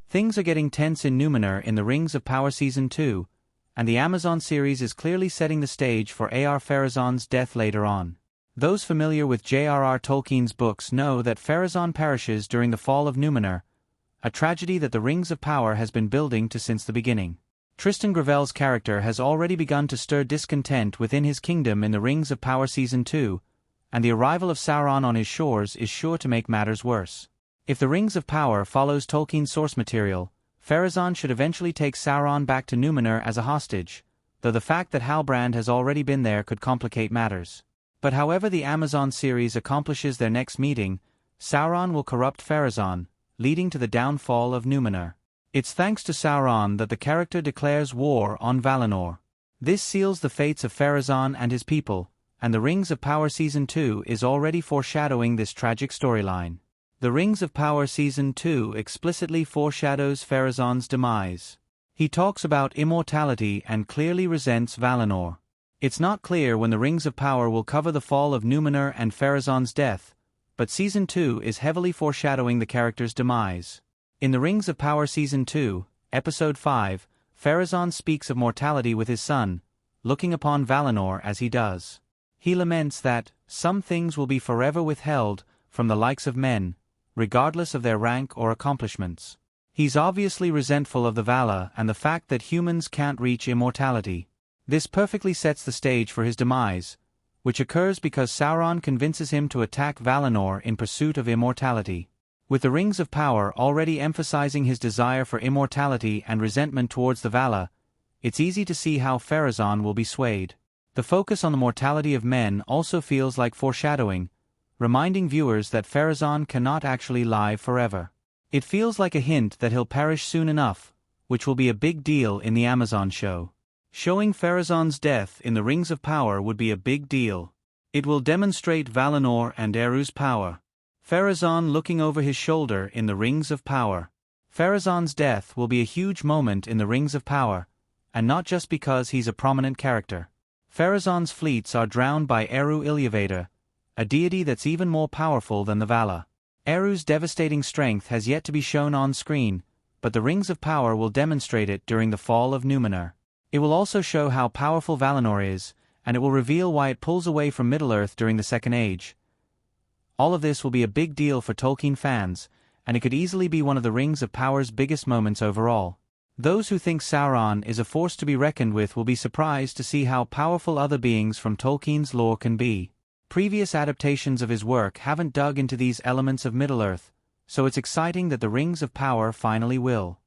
Things are getting tense in Numenor in the Rings of Power Season 2, and the Amazon series is clearly setting the stage for A.R. Pharazôn's death later on. Those familiar with J.R.R. Tolkien's books know that Pharazôn perishes during the fall of Numenor, a tragedy that the Rings of Power has been building to since the beginning. Tristan Gravel's character has already begun to stir discontent within his kingdom in the Rings of Power Season 2, and the arrival of Sauron on his shores is sure to make matters worse. If the Rings of Power follows Tolkien's source material, Pharazôn should eventually take Sauron back to Numenor as a hostage, though the fact that Halbrand has already been there could complicate matters. But however the Amazon series accomplishes their next meeting, Sauron will corrupt Pharazôn, leading to the downfall of Numenor. It's thanks to Sauron that the character declares war on Valinor. This seals the fates of Pharazôn and his people, and the Rings of Power Season 2 is already foreshadowing this tragic storyline. The Rings of Power Season 2 explicitly foreshadows Pharazôn's demise. He talks about immortality and clearly resents Valinor. It's not clear when the Rings of Power will cover the fall of Numenor and Pharazôn's death, but Season 2 is heavily foreshadowing the character's demise. In the Rings of Power Season 2, Episode 5, Pharazôn speaks of mortality with his son, looking upon Valinor as he does. He laments that, some things will be forever withheld from the likes of men, regardless of their rank or accomplishments. He's obviously resentful of the Vala and the fact that humans can't reach immortality. This perfectly sets the stage for his demise, which occurs because Sauron convinces him to attack Valinor in pursuit of immortality. With the Rings of Power already emphasizing his desire for immortality and resentment towards the Vala, it's easy to see how Pharazôn will be swayed. The focus on the mortality of men also feels like foreshadowing, reminding viewers that Pharazôn cannot actually live forever. It feels like a hint that he'll perish soon enough, which will be a big deal in the Amazon show. Showing Pharazôn's death in the Rings of Power would be a big deal. It will demonstrate Valinor and Eru's power. Pharazôn looking over his shoulder in the Rings of Power. Pharazôn's death will be a huge moment in the Rings of Power, and not just because he's a prominent character. Pharazôn's fleets are drowned by Eru Ilyaveda, a deity that's even more powerful than the Vala. Eru's devastating strength has yet to be shown on screen, but the Rings of Power will demonstrate it during the fall of Numenor. It will also show how powerful Valinor is, and it will reveal why it pulls away from Middle-earth during the Second Age. All of this will be a big deal for Tolkien fans, and it could easily be one of the Rings of Power's biggest moments overall. Those who think Sauron is a force to be reckoned with will be surprised to see how powerful other beings from Tolkien's lore can be. Previous adaptations of his work haven't dug into these elements of Middle-earth, so it's exciting that the Rings of Power finally will.